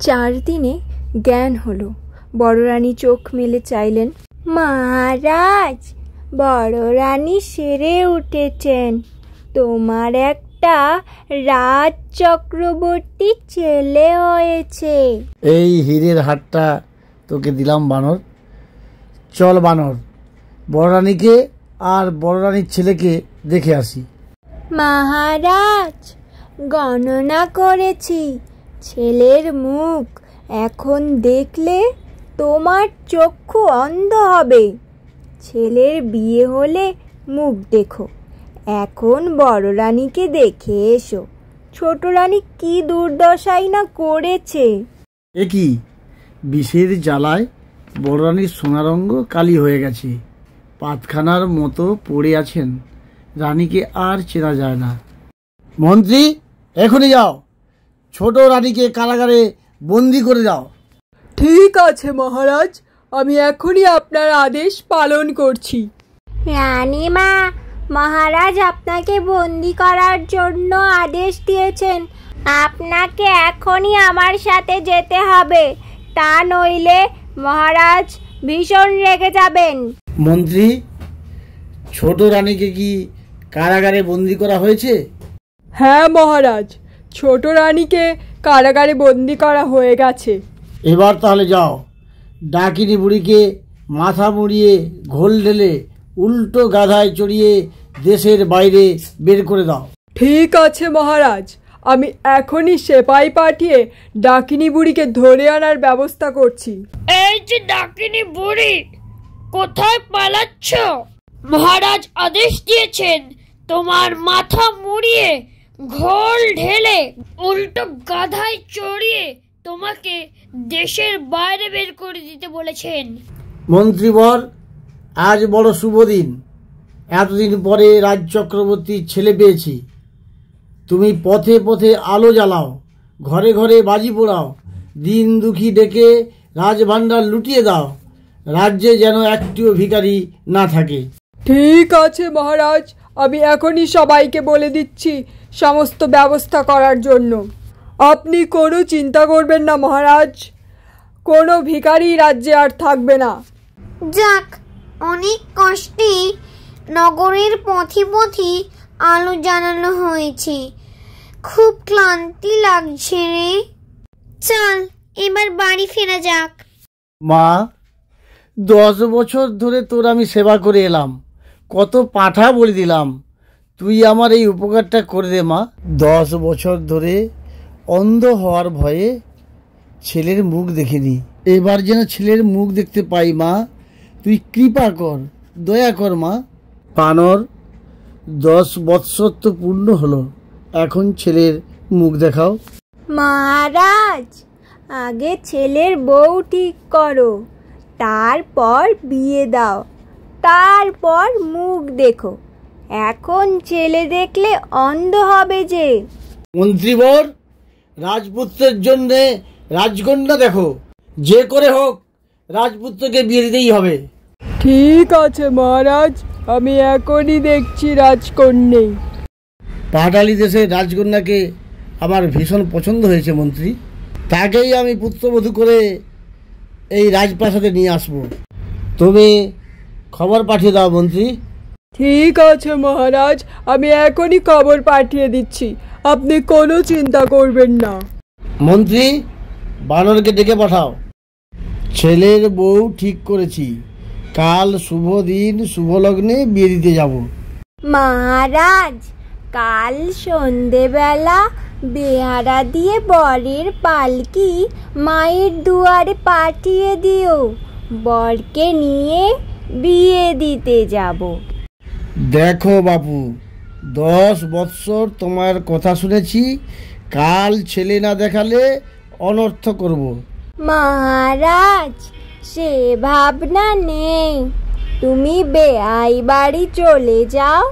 4 দিনে জ্ঞান হলো। বড় রানী চোখ মেলে চাইলেন, মহারাজ, বড় রানী সেরে উঠেছেন। তোমার একটা রাজ চক্রবর্তী ছেলে হয়েছে। এই হীরের হারটা তোকে দিলাম বানর। চল বানর, বড় রানীকে আর বড় রানীর ছেলেকে দেখে আসি। মহারাজ, গণনা করেছি, ছেলের মুখ এখন দেখলে তোমার চক্ষু অন্ধ হবে। ছেলের বিয়ে হলে মুখ দেখো। এখন বড় রানীকে দেখে এসো। ছোট রানী কি দুর্দশাই না করেছে। এ কি, বিষের জ্বালায় বড় রানীর সোনারঙ্গ কালি হয়ে গেছে। পাতখানার মতো পড়ে আছেন। রানীকে আর চেনা যায় না। মন্ত্রী, এখনই যাও, ছোট রানীকে কারাগারে বন্দি করে দাও। ঠিক আছে মহারাজ, আমি এখনই আপনার আদেশ পালন করছি। রানীমা, মহারাজ আপনাকে বন্দি করার জন্য আদেশ দিয়েছেন। আপনাকে এখনই আমার সাথে যেতে হবে, তা নইলে মহারাজ ভীষণ রেগে যাবেন। মন্ত্রী, ছোট রানীকে কি কারাগারে বন্দি করা হয়েছে? হ্যাঁ মহারাজ, ছোট রানীকে কারাগারে বন্দি করা হয়ে গেছে। এবার তাহলে যাও, ডাকিনী বুড়িকে মাথা মুড়িয়ে ঘোল ঢেলে উল্টো গাধায় চড়িয়ে দেশের বাইরে বের করে দাও। ঠিক আছে মহারাজ, আমি এখনই সেপাই পাঠিয়ে ডাকিনী বুড়িকে ধরে আনার ব্যবস্থা করছি। এই যে ডাকিনী বুড়ি, কোথায় পালাচ্ছ? মহারাজ আদেশ দিয়েছেন তোমার মাথা মুড়িয়ে ঘোল ঢেলে উল্টো গাধায় চড়িয়ে তোমাকে দেশের বাইরে বের করে দিতে বলেছেন। মন্ত্রীবর, আজ বড় শুভ দিন। এতদিন পরে রাজ চক্রবর্তীর ছেলে পেয়েছি। তুমি পথে পথে আলো জ্বালাও, ঘরে ঘরে বাজি পোড়াও, দিন দুঃখী ডেকে রাজভাণ্ডার লুটিয়ে দাও। রাজ্যে যেন একটিও ভিখারি না থাকে। ঠিক আছে মহারাজ, আমি এখনই সবাইকে বলে দিচ্ছি সমস্ত ব্যবস্থা করার জন্য। আপনি কোনো চিন্তা করবেন না মহারাজ, কোনো ভিখারি রাজ্যে আর থাকবে না। যাক, অনেক কষ্টে নগরের পথে পথে আলো জ্বালানো হয়েছে। খুব ক্লান্তি লাগছে রে। চল এবার বাড়ি ফেরা যাক। মা, 10 বছর ধরে তোর আমি সেবা করে এলাম, কত পাঁঠা বলে দিলাম। তুই আমার এই উপকারটা করে দে মা। 10 বছর ধরে অন্ধ হওয়ার ভয়ে ছেলের মুখ দেখিনি, এবার যেন ছেলের মুখ দেখতে পাই। মা, তুই কৃপা কর, দয়া কর মা। বানর, 10 বৎসর তো পূর্ণ হলো, এখন ছেলের মুখ দেখাও। মহারাজ, আগে ছেলের বউ ঠিক করো, তারপর বিয়ে দাও, তারপর মুখ দেখো। এখন ছেলে দেখলে অন্ধ হবে যে। মন্ত্রীবর, রাজপুত্রের জন্যে রাজকন্যা দেখো, যে করে হোক রাজপুত্রকে বিয়ে দিতেই হবে। ঠিক আছে মহারাজ, আমি এখনই দেখছি রাজকন্যা। পাটালি দেশের রাজকন্যাকে আমার ভীষণ পছন্দ হয়েছে মন্ত্রী। তাকেই আমি পুত্রবধূ করে এই রাজপ্রাসাদে নিয়ে আসবো। তুমি খবর পাঠিয়ে দাও মন্ত্রী। ঠিক আছে মহারাজ, আমি এখনই খবর পাঠিয়ে দিচ্ছি, আপনি কোনো চিন্তা করবেন না। মন্ত্রী, বানরকে ডেকে পাঠাও। ছেলের বউ ঠিক করেছি, কাল শুভ দিন শুভ লগ্নে বিয়ে দিতে যাব। মহারাজ, কাল সন্ধেবেলা বেহারা দিয়ে বরের পালকি মায়ের দুয়ারে পাঠিয়ে দিও, বরকে নিয়ে বিয়ে দিতে যাব। দেখো বাপু, 10 বৎসর তোমার কথা শুনেছি, কাল ছেলে না দেখালে অনর্থ করব। মহারাজ, সে ভাবনা নেই, তুমি বেআই বাড়ি চলে যাও,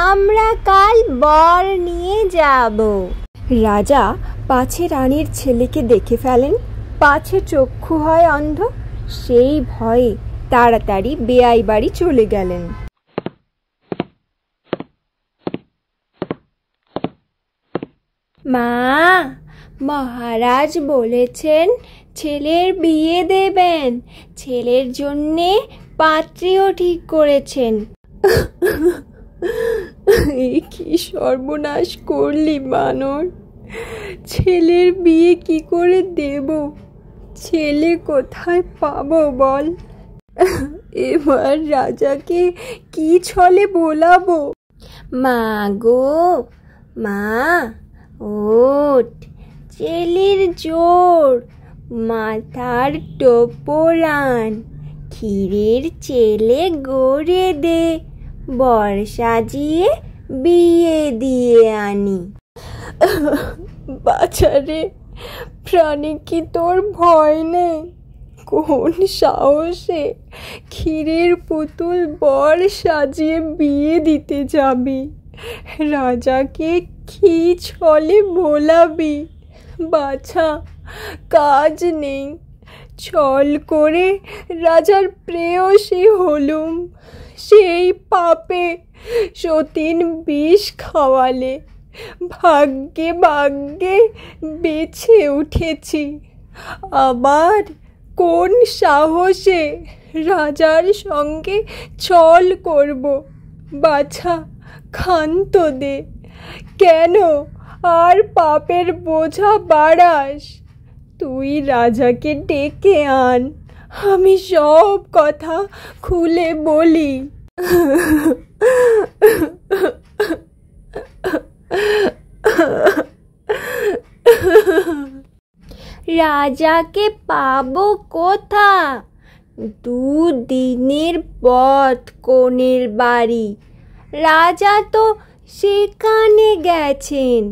আমরা কাল বর নিয়ে যাব। রাজা পাছে রানীর ছেলেকে দেখে ফেলেন, পাছে চক্ষু হয় অন্ধ, সেই ভয়ে তাড়াতাড়ি বেআই বাড়ি চলে গেলেন। মা, মহারাজ বলেছেন ছেলের বিয়ে দেবেন, ছেলের জন্যে পাত্রীও ঠিক করেছেন। এই কি সর্বনাশ করলি বানর! ছেলের বিয়ে কি করে দেব? ছেলে কোথায় পাবো বল? এবার রাজাকে কি ছলে বোলাবো? মা গো মা, ওঠ, ছেলের জোর, মাথার টোপরান, ক্ষীরের ছেলে গড়ে দে, বর সাজিয়ে বিয়ে দিয়ে আনি। বাছারে, প্রাণে কি তোর ভয় নেই? কোন সাহসে ক্ষীরের পুতুল বর সাজিয়ে বিয়ে দিতে যাবি? রাজাকে কি ছলে ভোলাবি? বাছা, কাজ নেই, ছল করে রাজার প্রেয়সী হলুম। সেই পাপে সতীন বিষ খাওয়ালে ভাগ্যে ভাগ্যে বেঁচে উঠেছি। আবার কোন সাহসে রাজার সঙ্গে ছল করব? বাছা, ক্ষান্ত দে, কেন আর পাপের বোঝা বাড়াস? তুই রাজাকে ডেকে আন, আমি সব কথা খুলে বলি। রাজাকে পাবো কোথা? 2 দিনের পথ কনের বাড়ি, রাজা তো সেখানে গেছেন।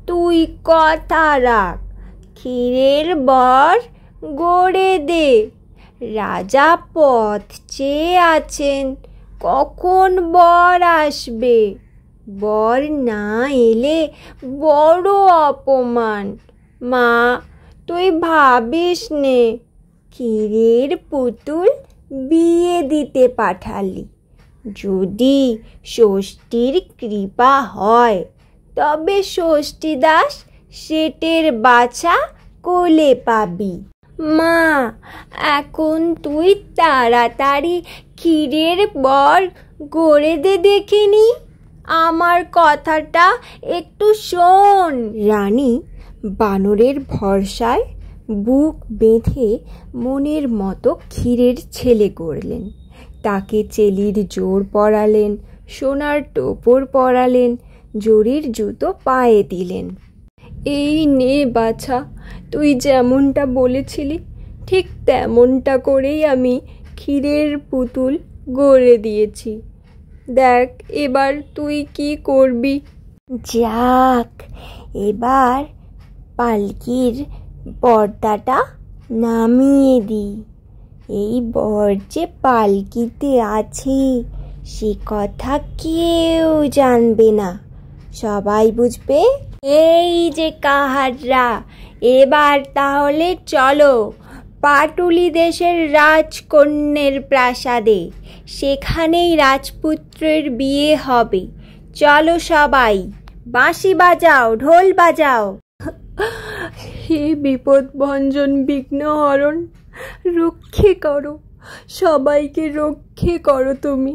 তুই কথা রাখ, ক্ষীরের বর গড়ে দে। রাজা পথ চেয়ে আছেন, কখন বর আসবে? বর না এলে বড় অপমান। মা, তুই ভাবিস নে, ক্ষীরের পুতুল বিয়ে দিতে পাঠালি। যদি ষষ্ঠীর কৃপা হয় তবে ষষ্ঠী দাস শেঠের বাছা কোলে পাবি। মা, এখন তুই তাড়াতাড়ি ক্ষীরের বর গড়ে দে দেখিনি। আমার কথাটা একটু শোন। রানী বানরের ভরসায় বুক বেঁধে মনের মতো ক্ষীরের ছেলে গড়লেন। তাকে চেলির জোর পরালেন, সোনার টোপর পরালেন, জরির জুতো পায়ে দিলেন। এই নে বাছা, তুই যেমনটা বলেছিলি ঠিক তেমনটা করেই আমি ক্ষীরের পুতুল গড়ে দিয়েছি। দেখ এবার তুই কি করবি। যাক, এবার পালকির পর্দাটা নামিয়ে দিই। এই বর যে পালকিতে আছে সে কথা কেউ জানবে না, সবাই বুঝবে এই যে কাহাররা। এবার তাহলে চলো পাটুলি দেশের রাজকন্যের প্রাসাদে, সেখানেই রাজপুত্রের বিয়ে হবে। চলো সবাই, বাঁশি বাজাও, ঢোল বাজাও। হে বিপদ ভঞ্জন বিঘ্নহরণ, রক্ষে করো, সবাইকে রক্ষে করো তুমি।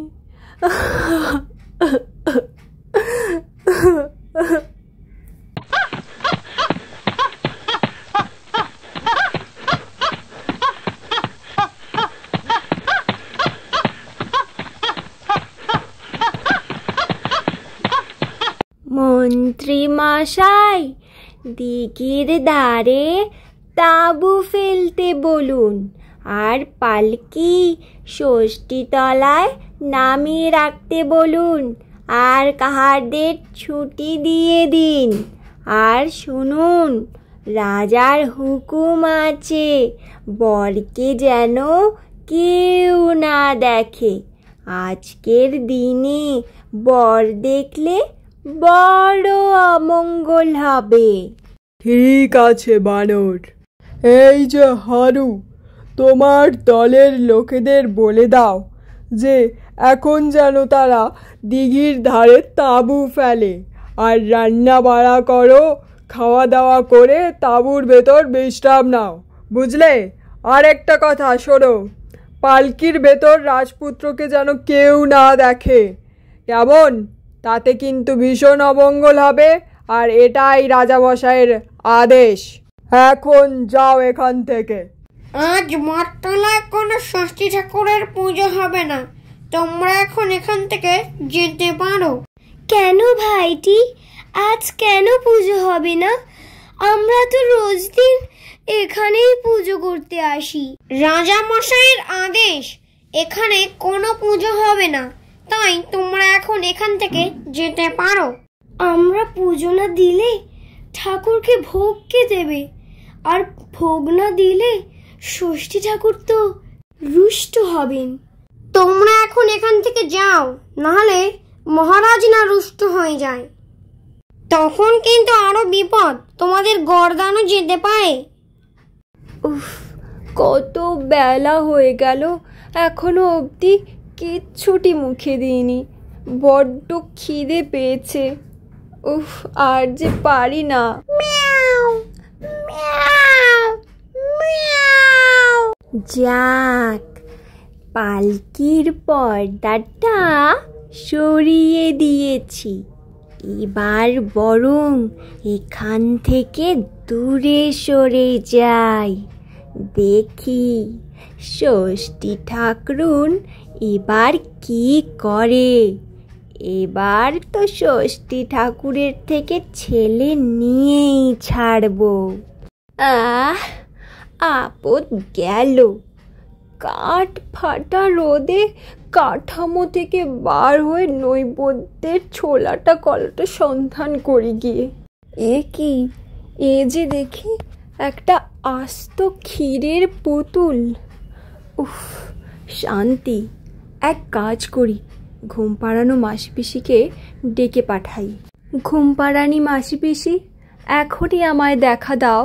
মন্ত্রী মশাই, দিঘির ধারে তাঁবু ফেলতে বলুন, আর পালকি ষষ্ঠী তলায় নামিয়ে রাখতে বলুন, আর কাহারদের ছুটি দিয়ে দিন। আর শুনুন, রাজার হুকুম আছে, বরকে যেন কেউ না দেখে। আজকের দিনে বর দেখলে বড় অমঙ্গল হবে। ঠিক আছে বানর, এই যে হারু, তোমার দলের লোকেদের বলে দাও যে এখন যেন তারা দিঘির ধারে তাঁবু ফেলে, আর রান্না বাড়া করো, খাওয়া দাওয়া করে তাঁবুর ভেতর বিশ্রাম নাও, বুঝলে? আর একটা কথা শোনো, পালকির ভেতর রাজপুত্রকে যেন কেউ না দেখে, কেমন? তাতে কিন্তু ভীষণ অমঙ্গল হবে, আর এটাই রাজামশাইয়ের আদেশ। এখন যাও এখান থেকে। আজ মঠতলায় কোনো ষষ্ঠী ঠাকুরের পুজো হবে না, তোমরা এখন এখান থেকে যেতে পারো। কেন ভাইটি, আজ কেন পুজো হবে না? আমরা তো রোজ দিন এখানেই পুজো করতে আসি। রাজামশাইয়ের আদেশ, এখানে কোনো পুজো হবে না, তাই তোমরা এখন এখান থেকে যেতে পারো। আমরা পুজো না দিলে ঠাকুরকে ভোগ কে দেবে? আর ভোগ না দিলে ষষ্ঠী ঠাকুর তো রুষ্ট হবেন। তোমরা এখন এখান থেকে যাও, নাহলে মহারাজ না রুষ্ট হয়ে যায়, তখন কিন্তু আরো বিপদ, তোমাদের গর্দানও যেতে পারে। উফ, কত বেলা হয়ে গেল, এখনো অবধি কিচ্ছুটি মুখে দিইনি। বড্ড খিদে পেয়েছে। উফ, আর যে পারি না। যাক, পালকির পর্দাটা সরিয়ে দিয়েছি, এবার বরং এখান থেকে দূরে সরে যাই। দেখি ষষ্ঠী ঠাকুরুন এবার কি করে। এবার তো ষষ্ঠী ঠাকুরের থেকে ছেলে নিয়েই ছাড়বো। আপদ গেল। কাঠ ফাটা রোদে কাঠামো থেকে বার হয়ে নৈবেদ্যের ছোলাটা কলাটা সন্ধান করি গিয়ে। এ কি, এ যে দেখি একটা আস্ত ক্ষীরের পুতুল। উফ, শান্তি। এক কাজ করি, ঘুম পাড়ানো মাসিপিসিকে ডেকে পাঠাই। ঘুম পাড়ানি মাসিপিসি, এখনই আমায় দেখা দাও,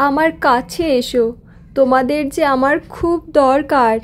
আমার কাছে এসো, তোমাদের যে আমার খুব দরকার।